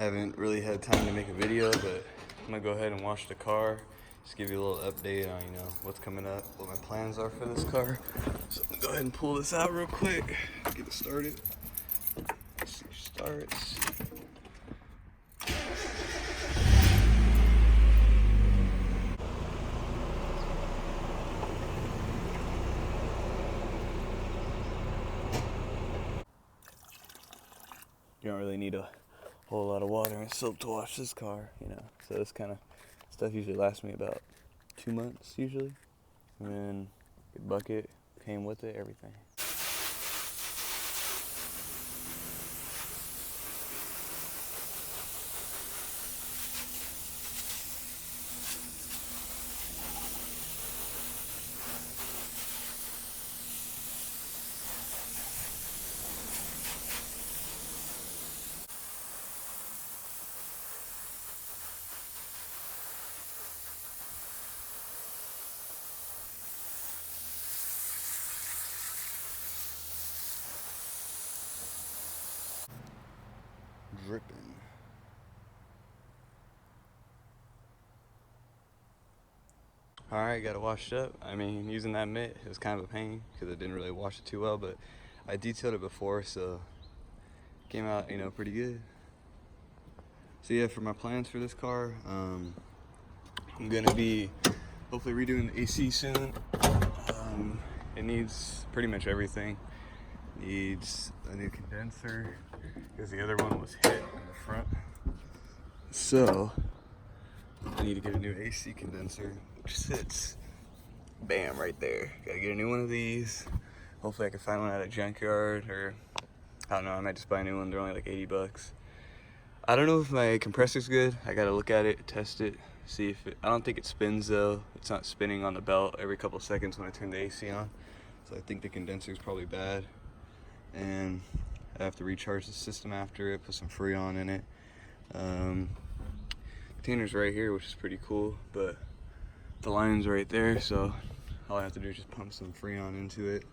Haven't really had time to make a video, but I'm gonna go ahead and wash the car. Just give you a little update on, what's coming up, what my plans are for this car. So I'm gonna go ahead and pull this out real quick, get it started. Let's see, starts. You don't really need a whole lot of water and soap to wash this car, So this kind of stuff usually lasts me about 2 months usually. And then the bucket came with it, everything. Dripping. Alright, got it washed up. I mean, using that mitt, it was kind of a pain because I didn't really wash it too well, but I detailed it before, so it came out, pretty good. So yeah, for my plans for this car, I'm gonna be hopefully redoing the AC soon. It needs pretty much everything. Needs a new condenser because the other one was hit in the front. So I need to get a new AC condenser, which sits, bam, right there. Gotta get a new one of these. Hopefully I can find one at a junkyard, or I don't know, I might just buy a new one. They're only like 80 bucks. I don't know if my compressor's good. I gotta look at it, test it, see if it, I don't think it spins though. It's not spinning on the belt every couple seconds when I turn the AC on. So I think the condenser's probably bad. And I have to recharge the system after it, put some Freon in it. Container's right here, which is pretty cool, but the line's right there, so all I have to do is just pump some Freon into it.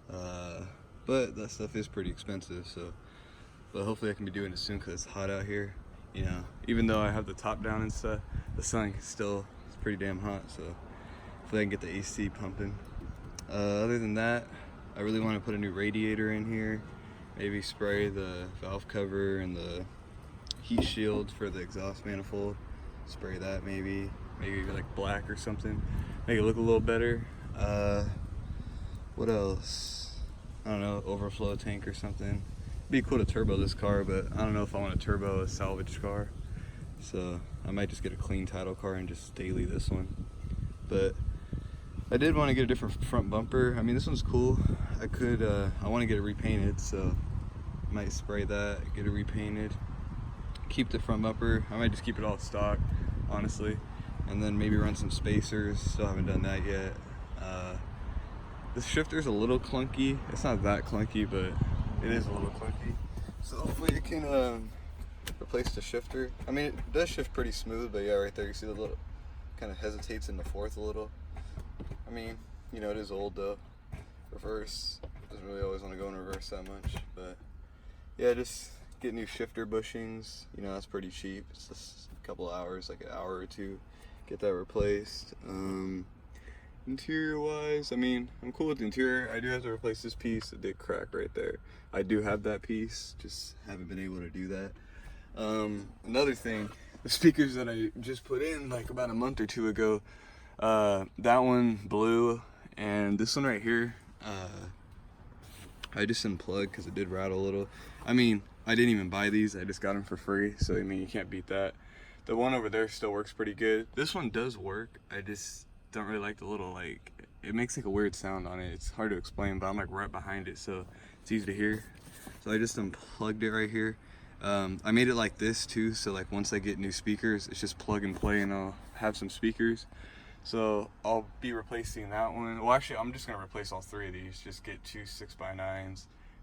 But that stuff is pretty expensive, so but hopefully I can be doing it soon because it's hot out here. Even though I have the top down and stuff, the sun still is pretty damn hot, so hopefully I can get the AC pumping. Other than that, I really want to put a new radiator in here, maybe spray the valve cover and the heat shield for the exhaust manifold, spray that maybe like black or something, make it look a little better. What else? I don't know, overflow tank or something. Be cool to turbo this car, but I don't know if I want to turbo a salvage car, so I might just get a clean title car and just daily this one. But I did want to get a different front bumper. I mean, this one's cool. I want to get it repainted, so I might spray that, get it repainted, keep the front bumper. I might just keep it all stock, honestly, and then maybe run some spacers. Still haven't done that yet. The shifter's a little clunky. It's not that clunky, but it is a little clunky. So hopefully it can replace the shifter. I mean, it does shift pretty smooth, but yeah, right there you see the little, kind of hesitates in the fourth a little. I mean, it is old though. Reverse, doesn't really always want to go in reverse that much, but yeah, just get new shifter bushings. That's pretty cheap. It's just a couple hours, like an hour or two, get that replaced. Interior wise, I mean, I'm cool with the interior. I do have to replace this piece. It did crack right there. I do have that piece, just haven't been able to do that. Another thing, the speakers that I just put in like about a month or two ago, that one blew, and this one right here, I just unplugged because it did rattle a little. I mean, I didn't even buy these, I just got them for free, so I mean, you can't beat that. The one over there still works pretty good. This one does work, I just don't really like the little, it makes like a weird sound on it. It's hard to explain, but I'm like right behind it, so it's easy to hear. So I just unplugged it right here. I made it like this too, so like once I get new speakers, it's just plug and play and I'll have some speakers. So I'll be replacing that one. Well, actually, I'm just gonna replace all three of these. Just get two 6x9s, and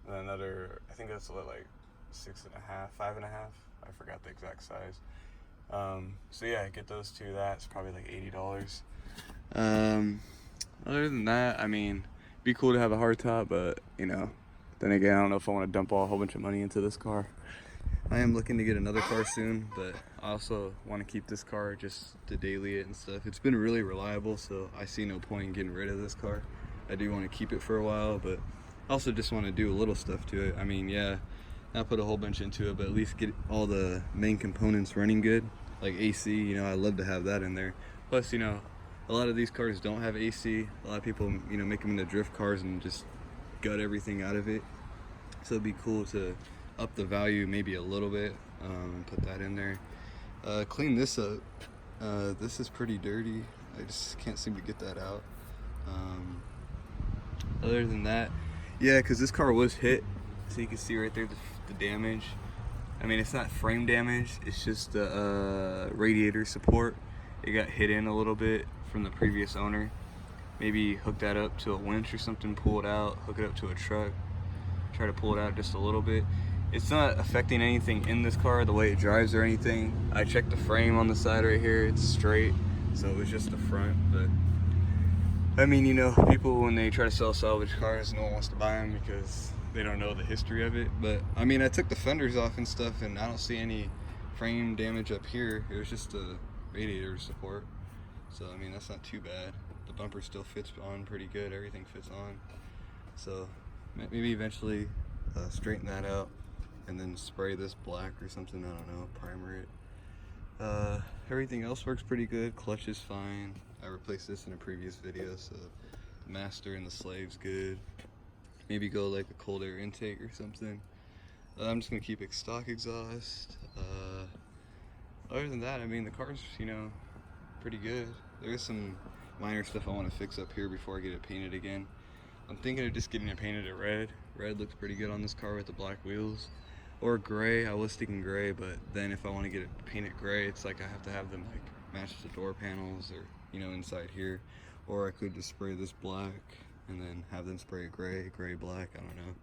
then another, I think that's what, like 6.5, 5.5. I forgot the exact size. So yeah, get those two. That's probably like $80. Other than that, I mean, it'd be cool to have a hardtop, but then again, I don't know if I want to dump a whole bunch of money into this car. I am looking to get another car soon, but I also want to keep this car just to daily it and stuff. It's been really reliable, so I see no point in getting rid of this car. I do want to keep it for a while, but I also just want to do a little stuff to it. I mean, yeah, not put a whole bunch into it, but at least get all the main components running good, like AC. You know, I love to have that in there. Plus, you know, a lot of these cars don't have AC. A lot of people, you know, make them into drift cars and just gut everything out of it. So it'd be cool to up the value maybe a little bit, and put that in there. Clean this up. This is pretty dirty. I just can't seem to get that out. Other than that, yeah, because this car was hit, so you can see right there the damage. I mean, it's not frame damage, it's just the radiator support. It got hit in a little bit from the previous owner. Maybe hook that up to a winch or something, pull it out, hook it up to a truck, try to pull it out just a little bit. It's not affecting anything in this car, the way it drives or anything. I checked the frame on the side right here, it's straight, so it was just the front. But I mean, you know, people when they try to sell salvage cars, no one wants to buy them because they don't know the history of it. But I mean, I took the fenders off and stuff, and I don't see any frame damage up here. It was just a radiator support, so I mean, that's not too bad. The bumper still fits on pretty good, everything fits on. So maybe eventually straighten that out and then spray this black or something, I don't know, primer it. Everything else works pretty good. Clutch is fine. I replaced this in a previous video, so the master and the slave's good. Maybe go like a cold air intake or something. I'm just gonna keep it stock exhaust. Other than that, I mean, the car's, you know, pretty good. There's some minor stuff I want to fix up here before I get it painted again. I'm thinking of just getting it painted a red. Red looks pretty good on this car with the black wheels. Or gray. I was thinking gray, but then if I want to get it painted gray, it's like I have to have them like match the door panels or, you know, inside here. Or I could just spray this black and then have them spray it gray, black, I don't know.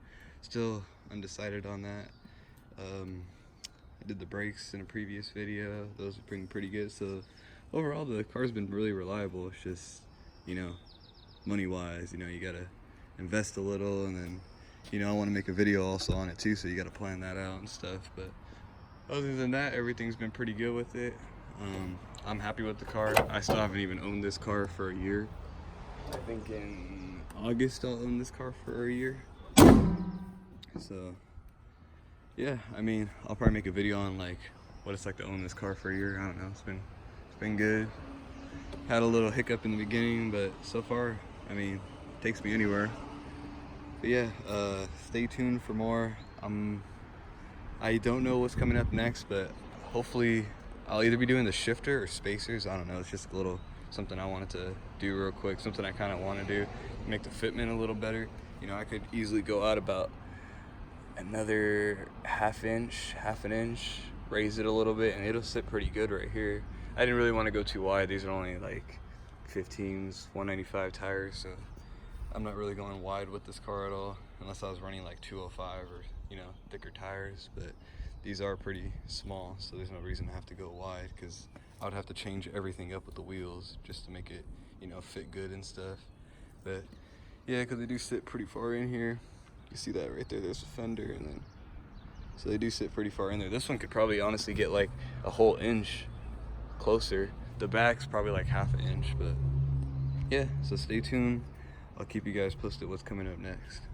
Still undecided on that. I did the brakes in a previous video. Those are pretty good. So overall, the car's been really reliable. It's just, you know, money-wise, you know, you gotta invest a little, and then, you know, I want to make a video also on it too, so you got to plan that out and stuff. But other than that, everything's been pretty good with it. I'm happy with the car. I still haven't even owned this car for a year. I think in August I'll own this car for a year. So yeah, I mean, I'll probably make a video on like what it's like to own this car for a year. I don't know, it's been good. Had a little hiccup in the beginning, but so far, I mean, it takes me anywhere. But yeah, stay tuned for more. I don't know what's coming up next, but hopefully I'll either be doing the shifter or spacers. I don't know, it's just a little something I wanted to do real quick, something I kind of want to do, make the fitment a little better. You know, I could easily go out about another half an inch, raise it a little bit, and it'll sit pretty good right here. I didn't really want to go too wide. These are only like 15s, 195 tires, so I'm not really going wide with this car at all, unless I was running like 205 or, you know, thicker tires. But these are pretty small, so there's no reason to have to go wide, because I would have to change everything up with the wheels just to make it, you know, fit good and stuff. But yeah, because they do sit pretty far in here. You see that right there, there's a fender, and then so they do sit pretty far in there. This one could probably honestly get like a whole inch closer. The back's probably like half an inch. But yeah, so stay tuned. I'll keep you guys posted what's coming up next.